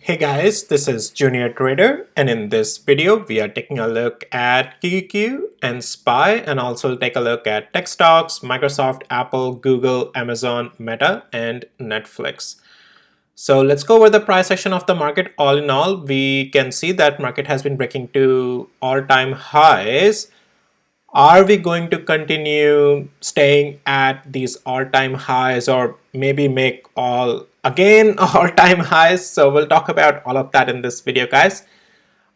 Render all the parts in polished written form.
Hey guys, this is Junior Trader, and in this video we are taking a look at QQQ and SPY, and also take a look at tech stocks, Microsoft, Apple, Google, Amazon, Meta, and Netflix. So let's go over the price action of the market. All in all, we can see that market has been breaking to all-time highs. Are we going to continue staying at these all-time highs, or maybe make all again all-time highs? So we'll talk about all of that in this video, guys.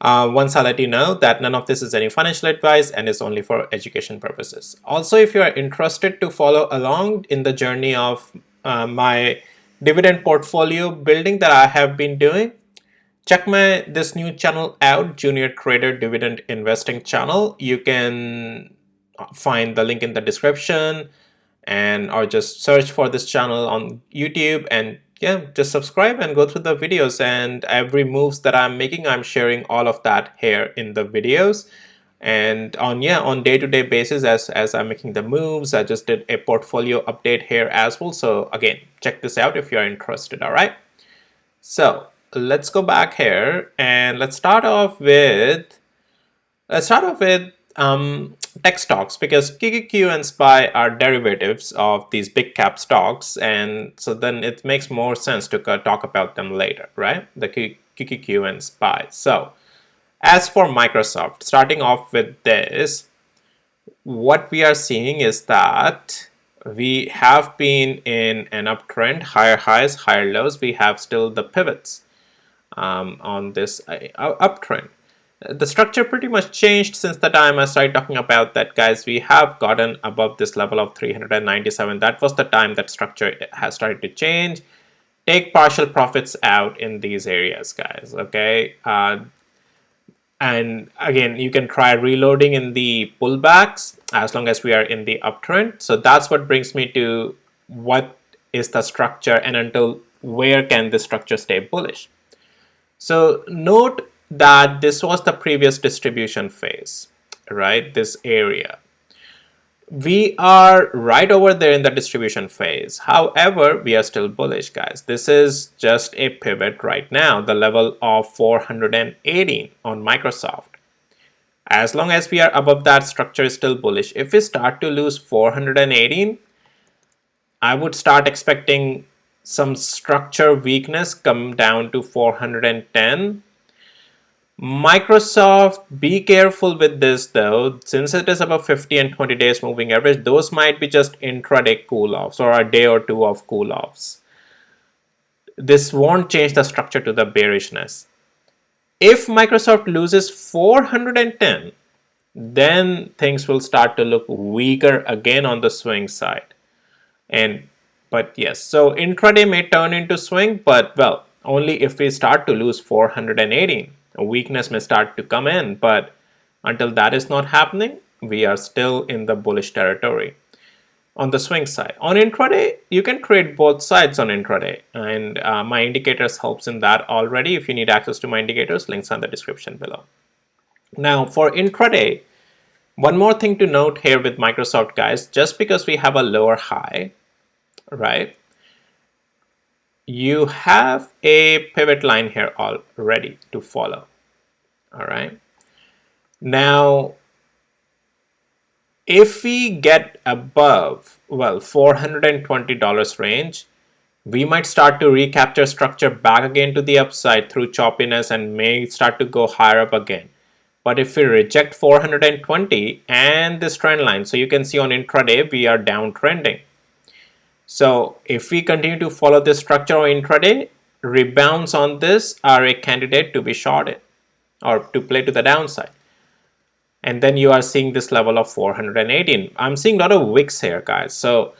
Once I let you know that none of this is any financial advice and is only for education purposes. Also, if you are interested to follow along in the journey of my dividend portfolio building that I have been doing, check this new channel out, Junior Trader Dividend Investing channel. You can find the link in the description, and or just search for this channel on YouTube, and yeah, just subscribe and go through the videos, and every moves that I'm making, I'm sharing all of that here in the videos. And on day-to-day basis, as I'm making the moves, I just did a portfolio update here as well. So again, check this out if you're interested. All right, so let's go back here and let's start off with tech stocks, because QQQ and SPY are derivatives of these big cap stocks, and so then it makes more sense to talk about them later, right? The QQQ and SPY. So as for Microsoft, starting off with this, what we are seeing is that we have been in an uptrend, higher highs, higher lows. We have still the pivots on this uptrend. The structure pretty much changed since the time I started talking about that, guys. We have gotten above this level of 397. That was the time that structure has started to change. Take partial profits out in these areas, guys, okay? And again, you can try reloading in the pullbacks as long as we are in the uptrend. So that's what brings me to what is the structure, and until where can the structure stay bullish. So note that this was the previous distribution phase, right? This area. We are right over there in the distribution phase. However, we are still bullish, guys. This is just a pivot right now, the level of 418 on Microsoft. As long as we are above that, structure is still bullish. If we start to lose 418, I would start expecting some structure weakness come down to 410. Microsoft, be careful with this though, since it is above 50 and 20 days moving average, those might be just intraday cool-offs or a day or two of cool-offs. This won't change the structure to the bearishness. If Microsoft loses 410, then things will start to look weaker again on the swing side. But yes, so intraday may turn into swing, but well, only if we start to lose 418. A weakness may start to come in, but until that is not happening, we are still in the bullish territory on the swing side. On intraday, you can trade both sides on intraday, and my indicators helps in that already. If you need access to my indicators, links on the description below. Now for intraday, one more thing to note here with Microsoft, guys, just because we have a lower high, right? You have a pivot line here already to follow. All right. Now, if we get above, well, $420 range, we might start to recapture structure back again to the upside through choppiness and may start to go higher up again. But if we reject 420 and this trend line, so you can see on intraday, we are downtrending. So if we continue to follow this structure on intraday, rebounds on this are a candidate to be shorted or to play to the downside. And then you are seeing this level of 418. I'm seeing a lot of wicks here, guys. So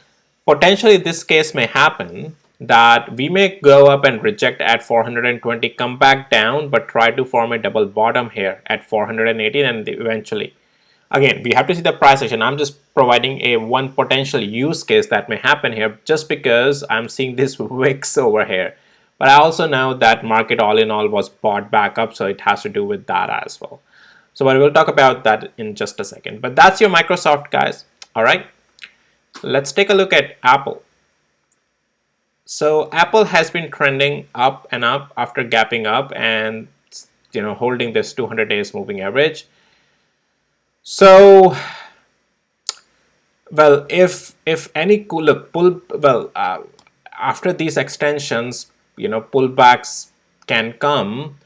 potentially this case may happen that we may go up and reject at 420, come back down, but try to form a double bottom here at 418, and eventually. Again, we have to see the price action. I'm just providing a one potential use case that may happen here just because I'm seeing this wicks over here. But I also know that market all in all was bought back up, so it has to do with that as well. So but we'll talk about that in just a second. But that's your Microsoft, guys. All right. Let's take a look at Apple. So Apple has been trending up and up after gapping up and holding this 200 days moving average. So well, if any look pull well after these extensions, pullbacks can come.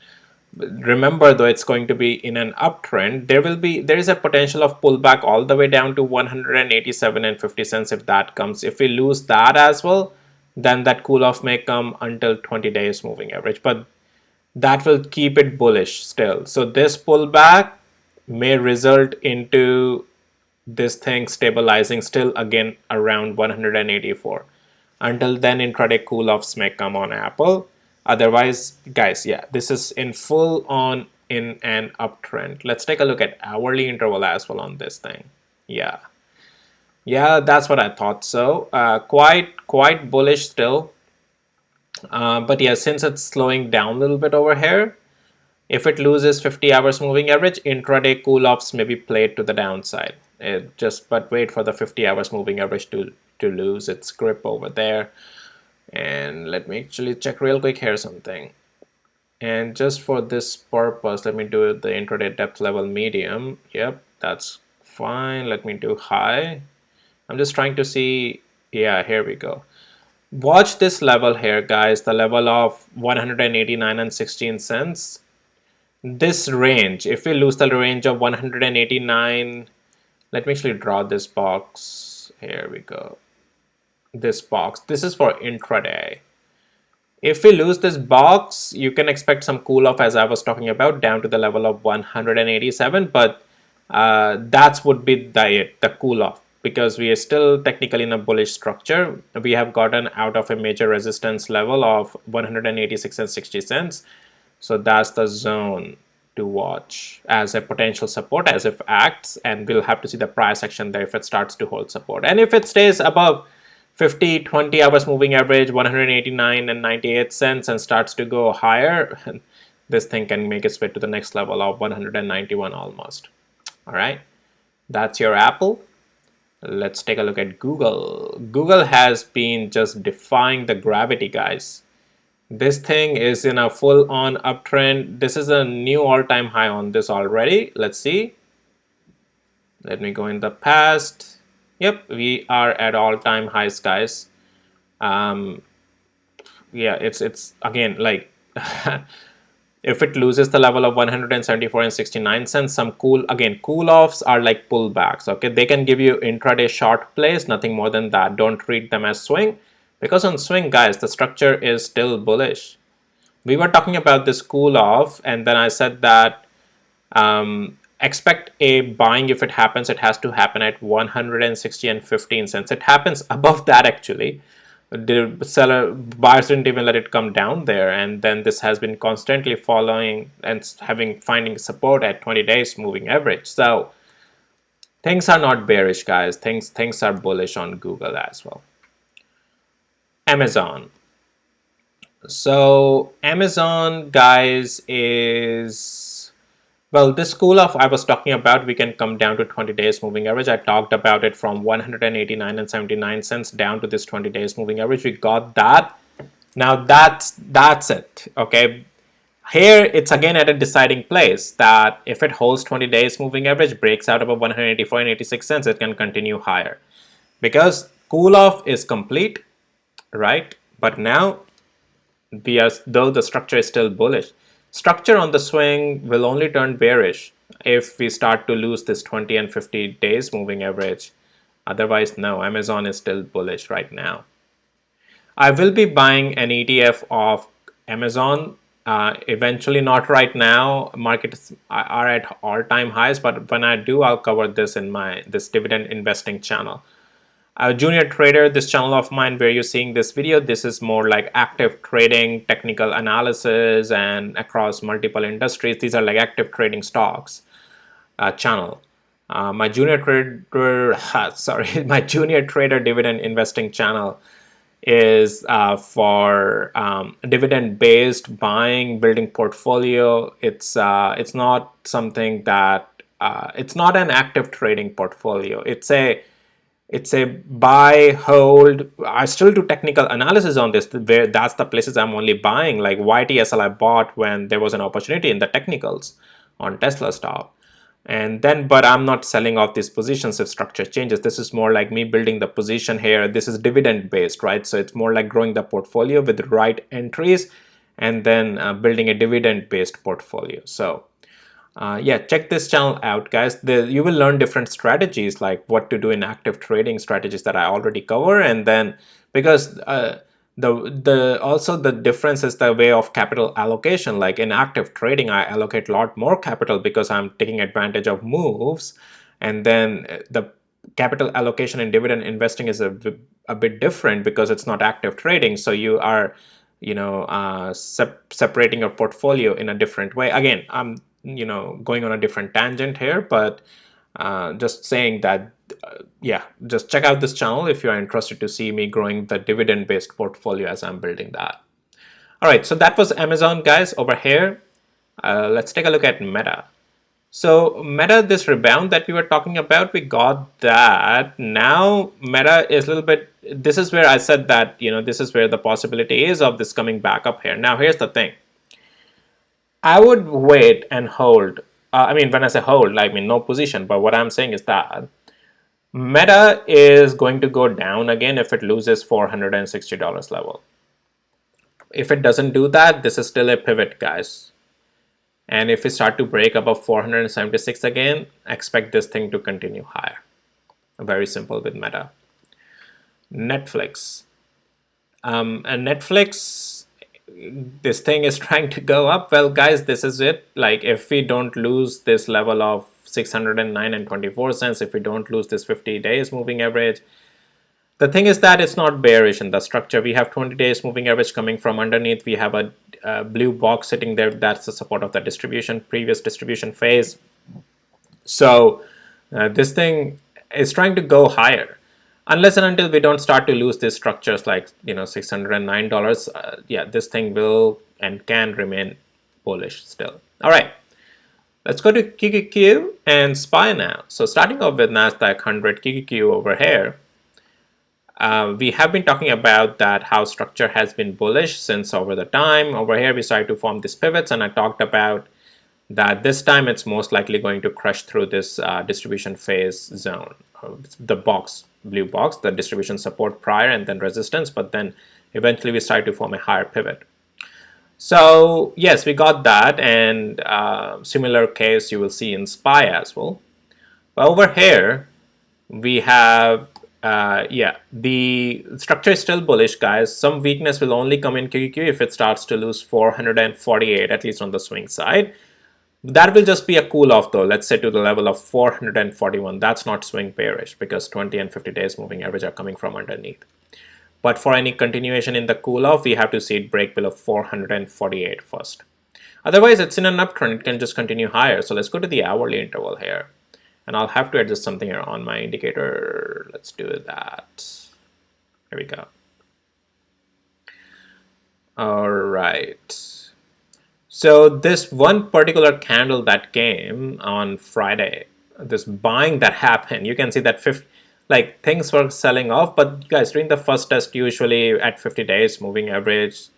Remember though, it's going to be in an uptrend. There is a potential of pullback all the way down to 187 and 50 cents if that comes. If we lose that as well, then that cool off may come until 20 days moving average, but that will keep it bullish still. So this pullback may result into this thing stabilizing still again around 184. Until then, intraday cool offs may come on Apple. Otherwise, guys, yeah, this is in full on in an uptrend. Let's take a look at hourly interval as well on this thing. Yeah, that's what I thought. So quite bullish still. But yeah, since it's slowing down a little bit over here, if it loses 50 hours moving average, intraday cool offs may be played to the downside. But wait for the 50 hours moving average to lose its grip over there. And let me actually check real quick here something. And just for this purpose, let me do the intraday depth level medium. Yep, that's fine. Let me do high. I'm just trying to see. Yeah, here we go. Watch this level here, guys, the level of 189 and 16 cents. This range, if we lose the range of 189, let me actually draw this box. Here we go. This box, this is for intraday. If we lose this box, you can expect some cool off, as I was talking about, down to the level of 187, but that would be the cool off, because we are still technically in a bullish structure. We have gotten out of a major resistance level of 186 and 60 cents. So that's the zone to watch as a potential support as if acts, and we'll have to see the price action there if it starts to hold support. And if it stays above 50, 20 hours moving average, 189 and 98 cents, and starts to go higher, this thing can make its way to the next level of 191 almost. All right, that's your Apple. Let's take a look at Google. Google has been just defying the gravity, guys. This thing is in a full-on uptrend. This is a new all-time high on this already. Let's see. Let me go in the past. Yep, we are at all-time highs, guys. Yeah, it's again like if it loses the level of 174 and 69 cents, some cool offs are like pullbacks. Okay, they can give you intraday short plays, nothing more than that. Don't treat them as swing. Because on swing, guys, the structure is still bullish. We were talking about this cool off, and then I said that expect a buying. If it happens, it has to happen at 160 and 15 cents. It happens above that actually. The buyers didn't even let it come down there, and then this has been constantly following and finding support at 20 days moving average. So things are not bearish, guys. Things are bullish on Google as well. Amazon. So Amazon, guys, is, well, this cool off I was talking about, we can come down to 20 days moving average. I talked about it from 189 and 79 cents down to this 20 days moving average. We got that. Now that's it. Okay. Here it's again at a deciding place that if it holds 20 days moving average, breaks out above 184 and 86 cents, it can continue higher. Because cool off is complete, right? But now though the structure is still bullish. Structure on the swing will only turn bearish if we start to lose this 20 and 50 days moving average. Otherwise, no, Amazon is still bullish right now. I will be buying an ETF of Amazon. Eventually, not right now. Markets are at all-time highs, but when I do, I'll cover this in this dividend investing channel. Junior trader, this channel of mine where you're seeing this video, this is more like active trading, technical analysis, and across multiple industries. These are like active trading stocks channel. My junior trader, my junior trader dividend investing channel is for dividend-based buying, building portfolio. It's not something that it's not an active trading portfolio. It's a buy, hold. I still do technical analysis on this, where that's the places I'm only buying. Like YTSL I bought when there was an opportunity in the technicals on Tesla stock. And then, but I'm not selling off these positions if structure changes. This is more like me building the position here. This is dividend based, right? So it's more like growing the portfolio with the right entries and then building a dividend based portfolio. So yeah, check this channel out, guys. You will learn different strategies, like what to do in active trading strategies that I already cover. And then because the also the difference is the way of capital allocation. Like in active trading, I allocate a lot more capital because I'm taking advantage of moves. And then the capital allocation in dividend investing is a bit different because it's not active trading. So you are, separating your portfolio in a different way. Again, I'm going on a different tangent here, but just saying that yeah, just check out this channel if you are interested to see me growing the dividend based portfolio as I'm building that. All right, so that was Amazon, guys. Over here, let's take a look at Meta. So Meta, this rebound that we were talking about, we got that. Now Meta is a little bit, this is where I said that, this is where the possibility is of this coming back up here. Now here's the thing. I would wait and hold. I mean, when I say hold, I mean no position, but what I'm saying is that Meta is going to go down again if it loses $460 level. If it doesn't do that, this is still a pivot, guys. And if we start to break above 476 again, expect this thing to continue higher. Very simple with Meta. Netflix. And Netflix, this thing is trying to go up. Well, guys, this is it. Like if we don't lose this level of 609 and 24 cents, if we don't lose this 50 days moving average, the thing is that it's not bearish in the structure. We have 20 days moving average coming from underneath. We have a blue box sitting there. That's the support of the distribution, previous distribution phase. So this thing is trying to go higher. Unless and until we don't start to lose these structures like, $609, yeah, this thing will and can remain bullish still. All right, let's go to QQQ and SPY now. So starting off with NASDAQ 100 QQQ over here, we have been talking about that how structure has been bullish since over the time. Over here, we started to form these pivots, and I talked about that this time it's most likely going to crush through this distribution phase zone, the box, blue box, the distribution support prior and then resistance, but then eventually we start to form a higher pivot. So yes, we got that, and similar case you will see in SPY as well. But over here we have yeah, the structure is still bullish, guys. Some weakness will only come in QQQ if it starts to lose 448, at least on the swing side. That will just be a cool off though, let's say to the level of 441. That's not swing bearish because 20 and 50 days moving average are coming from underneath. But for any continuation in the cool off, we have to see it break below 448 first. Otherwise, it's in an uptrend, it can just continue higher. So let's go to the hourly interval here. And I'll have to adjust something here on my indicator. Let's do that. There we go. All right. So this one particular candle that came on Friday, this buying that happened, you can see that things were selling off, but guys, during the first test, usually at 50 days moving average,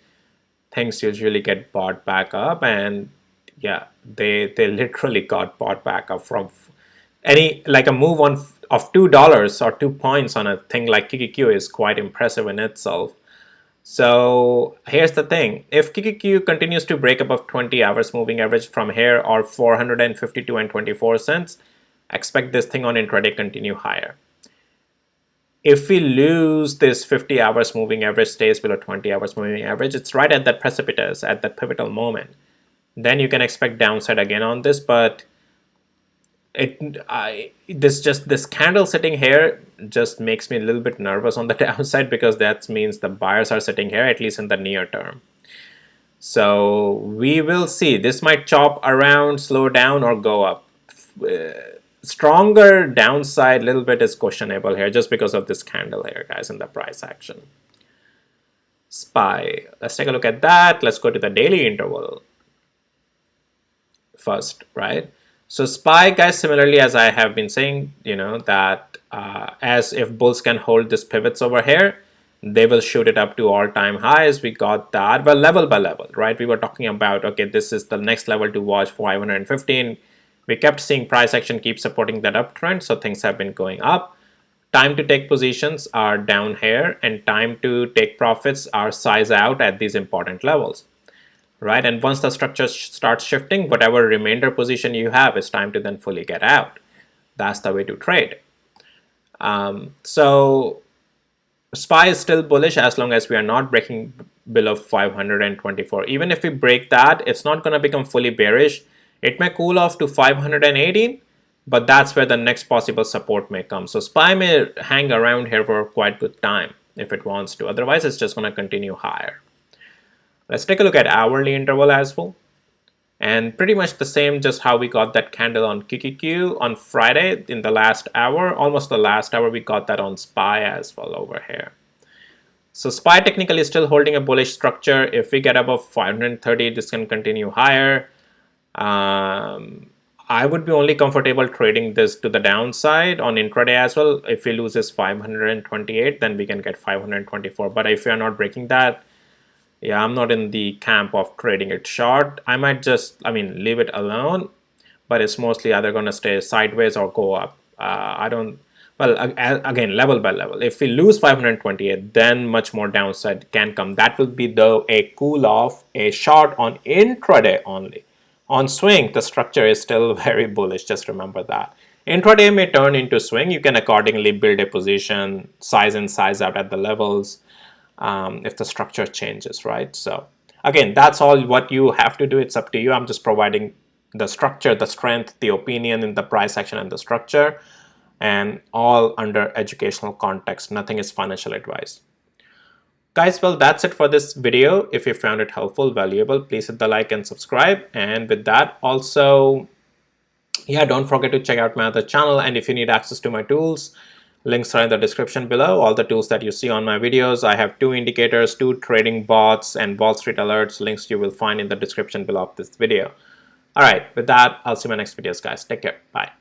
things usually get bought back up, and yeah, they literally got bought back up from a move of $2 or 2 points on a thing like QQQ is quite impressive in itself. So here's the thing, if QQQ continues to break above 20 hours moving average from here or 452 and 24 cents, expect this thing on intraday continue higher. If we lose this 50 hours moving average stays below 20 hours moving average, it's right at that precipice, at that pivotal moment. Then you can expect downside again on this, but this candle sitting here just makes me a little bit nervous on the downside because that means the buyers are sitting here at least in the near term. So we will see. This might chop around, slow down, or go up. Stronger downside little bit is questionable here just because of this candle here, guys, in the price action. SPY, let's take a look at that. Let's go to the daily interval first, right? So SPY, guys, similarly as I have been saying, that as if bulls can hold these pivots over here, they will shoot it up to all-time highs. We got that, well, level by level, right? We were talking about, okay, this is the next level to watch, 515. We kept seeing price action keep supporting that uptrend, so things have been going up. Time to take positions are down here, and time to take profits are size out at these important levels, right? And once the structure starts shifting, whatever remainder position you have, it's time to then fully get out. That's the way to trade. So SPY is still bullish as long as we are not breaking below 524. Even if we break that, it's not going to become fully bearish. It may cool off to 518, but that's where the next possible support may come. So SPY may hang around here for quite good time if it wants to. Otherwise, it's just going to continue higher. Let's take a look at hourly interval as well. And pretty much the same, just how we got that candle on QQQ on Friday in the last hour, almost the last hour, we got that on SPY as well over here. So SPY technically is still holding a bullish structure. If we get above 530, this can continue higher. I would be only comfortable trading this to the downside on intraday as well. If we lose this 528, then we can get 524. But if we are not breaking that, yeah, I'm not in the camp of trading it short. I might just, leave it alone, but it's mostly either going to stay sideways or go up. I don't, well, again, level by level. If we lose 528, then much more downside can come. That will be though a cool off, a short on intraday only. On swing, the structure is still very bullish. Just remember that. Intraday may turn into swing. You can accordingly build a position, size in, size out at the levels. If the structure changes, right? So again, that's all what you have to do. It's up to you. I'm just providing the structure, the strength, the opinion in the price action and the structure, and all under educational context. Nothing is financial advice. Guys, well, that's it for this video. If you found it helpful, valuable, please hit the like and subscribe. And with that, also, yeah, don't forget to check out my other channel. And if you need access to my tools, links are in the description below. All the tools that you see on my videos. I have 2 indicators, 2 trading bots, and Wall Street alerts. Links you will find in the description below of this video. All right, with that, I'll see you in my next videos, guys. Take care. Bye.